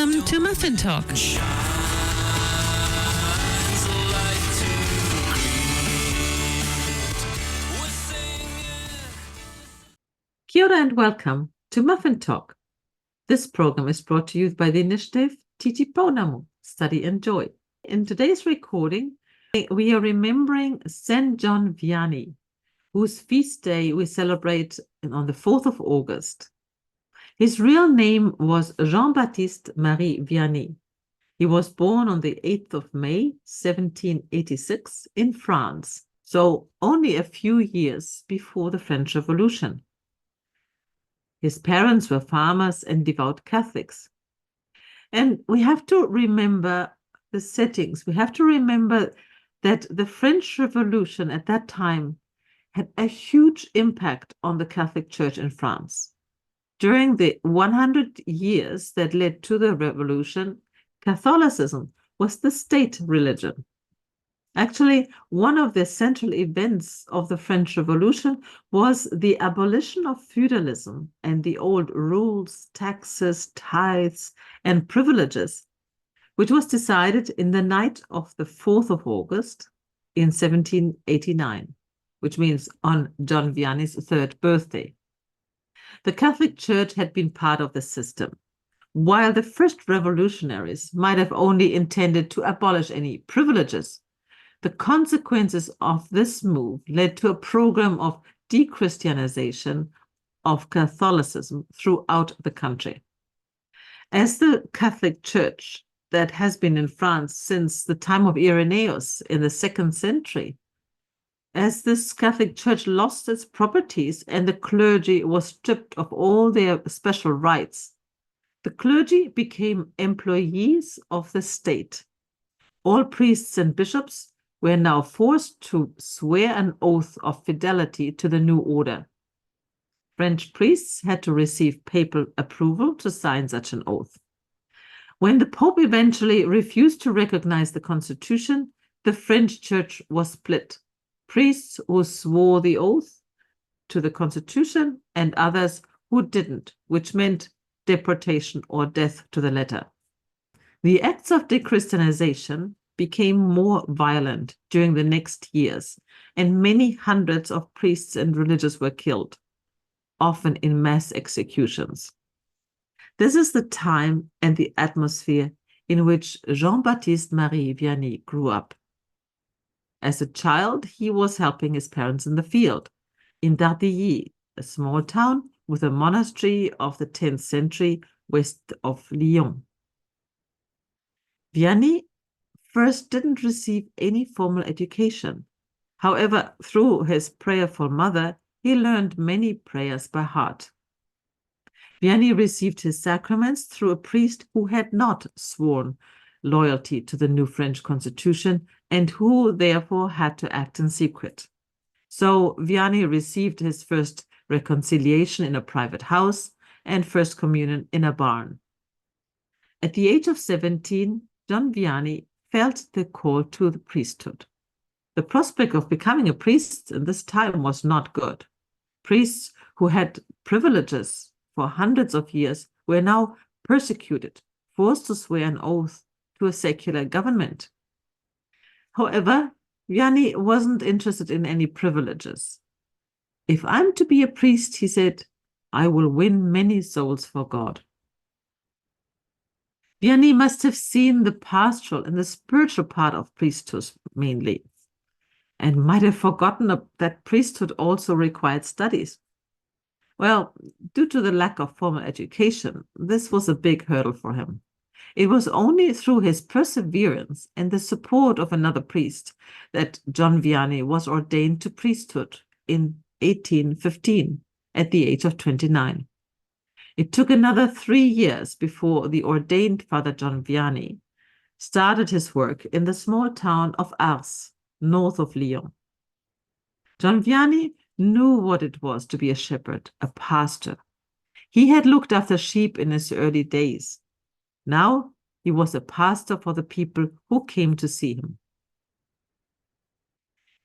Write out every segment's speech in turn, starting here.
Welcome to Muffin Talk. Kia ora and welcome to Muffin Talk. This program is brought to you by the initiative Titipounamu, Study and Joy. In today's recording, we are remembering Saint John Vianney, whose feast day we celebrate on the 4th of August. His real name was Jean-Baptiste Marie Vianney. He was born on the 8th of May, 1786 in France, so only a few years before the French Revolution. His parents were farmers and devout Catholics. And we have to remember the settings. We have to remember that the French Revolution at that time had a huge impact on the Catholic Church in France. During the 100 years that led to the revolution, Catholicism was the state religion. Actually, one of the central events of the French Revolution was the abolition of feudalism and the old rules, taxes, tithes, and privileges, which was decided in the night of the 4th of August in 1789, which means on John Vianney's 3rd birthday. The Catholic Church had been part of the system. While the first revolutionaries might have only intended to abolish any privileges, the consequences of this move led to a program of de-Christianization of Catholicism throughout the country. As the Catholic Church that has been in France since the time of Irenaeus in the 2nd century, as this Catholic Church lost its properties and the clergy was stripped of all their special rights, the clergy became employees of the state. All priests and bishops were now forced to swear an oath of fidelity to the new order. French priests had to receive papal approval to sign such an oath. When the Pope eventually refused to recognize the constitution, the French Church was split. Priests who swore the oath to the constitution and others who didn't, which meant deportation or death to the letter. The acts of de-Christianization became more violent during the next years, and many hundreds of priests and religious were killed, often in mass executions. This is the time and the atmosphere in which Jean-Baptiste Marie Vianney grew up. As a child, he was helping his parents in the field, in Dardilly, a small town with a monastery of the 10th century west of Lyon. Vianney first didn't receive any formal education. However, through his prayerful mother, he learned many prayers by heart. Vianney received his sacraments through a priest who had not sworn loyalty to the new French constitution and who therefore had to act in secret. So Vianney received his first reconciliation in a private house and first communion in a barn. At the age of 17, John Vianney felt the call to the priesthood. The prospect of becoming a priest in this time was not good. Priests who had privileges for hundreds of years were now persecuted, forced to swear an oath to a secular government. However, Vianney wasn't interested in any privileges. If I'm to be a priest, he said, I will win many souls for God. Vianney must have seen the pastoral and the spiritual part of priesthood mainly, and might have forgotten that priesthood also required studies. Well, due to the lack of formal education, this was a big hurdle for him. It was only through his perseverance and the support of another priest that John Vianney was ordained to priesthood in 1815 at the age of 29. It took another 3 years before the ordained Father John Vianney started his work in the small town of Ars, north of Lyon. John Vianney knew what it was to be a shepherd, a pastor. He had looked after sheep in his early days. Now he was a pastor for the people who came to see him.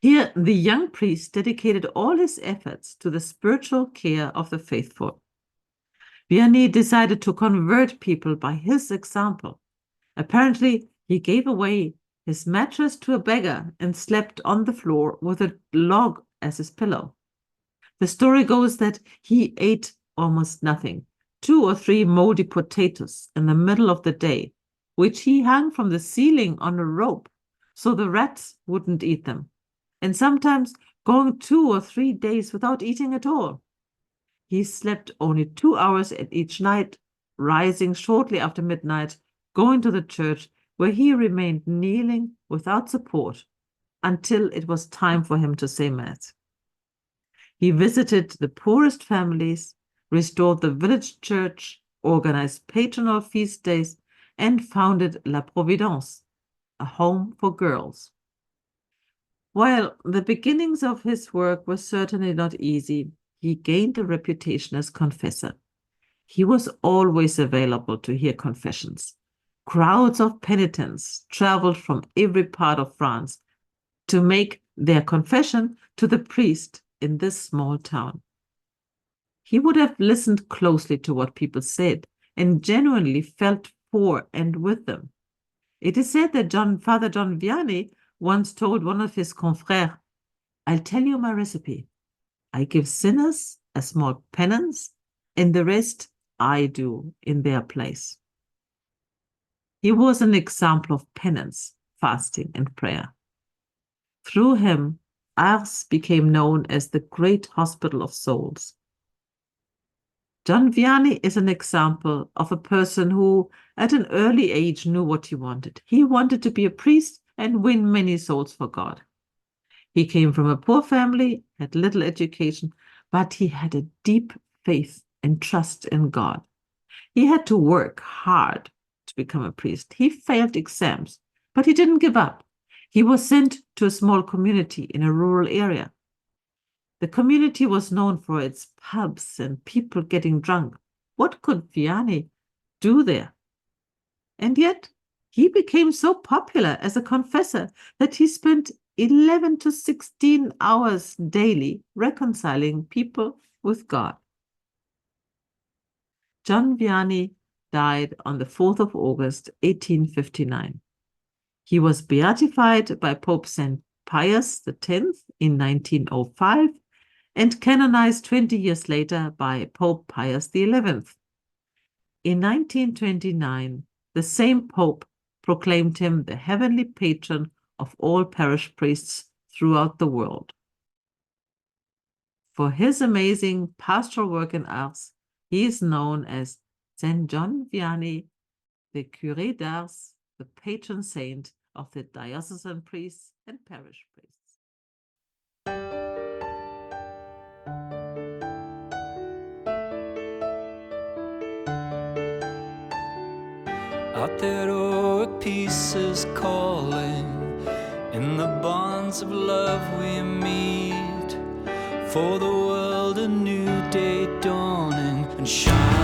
Here, the young priest dedicated all his efforts to the spiritual care of the faithful. Vianney decided to convert people by his example. Apparently, he gave away his mattress to a beggar and slept on the floor with a log as his pillow. The story goes that he ate almost nothing, 2 or 3 moldy potatoes in the middle of the day, which he hung from the ceiling on a rope so the rats wouldn't eat them, and sometimes going 2 or 3 days without eating at all. He slept only 2 hours at each night, rising shortly after midnight, going to the church, where he remained kneeling without support until it was time for him to say Mass. He visited the poorest families, restored the village church, organized patronal feast days, and founded La Providence, a home for girls. While the beginnings of his work were certainly not easy, he gained a reputation as confessor. He was always available to hear confessions. Crowds of penitents traveled from every part of France to make their confession to the priest in this small town. He would have listened closely to what people said and genuinely felt for and with them. It is said that Father John Vianney once told one of his confrères, "I'll tell you my recipe. I give sinners a small penance, and the rest I do in their place." He was an example of penance, fasting, and prayer. Through him, Ars became known as the great hospital of souls. John Vianney is an example of a person who, at an early age, knew what he wanted. He wanted to be a priest and win many souls for God. He came from a poor family, had little education, but he had a deep faith and trust in God. He had to work hard to become a priest. He failed exams, but he didn't give up. He was sent to a small community in a rural area. The community was known for its pubs and people getting drunk. What could Vianney do there? And yet, he became so popular as a confessor that he spent 11 to 16 hours daily reconciling people with God. John Vianney died on the 4th of August, 1859. He was beatified by Pope St. Pius X in 1905 and canonized 20 years later by Pope Pius XI. In 1929, the same Pope proclaimed him the heavenly patron of all parish priests throughout the world. For his amazing pastoral work in Ars, he is known as Saint John Vianney, the Curé d'Ars, the patron saint of the diocesan priests and parish priests. Out there, heroic peace is calling. In the bonds of love we meet. For the world, a new day dawning and shining.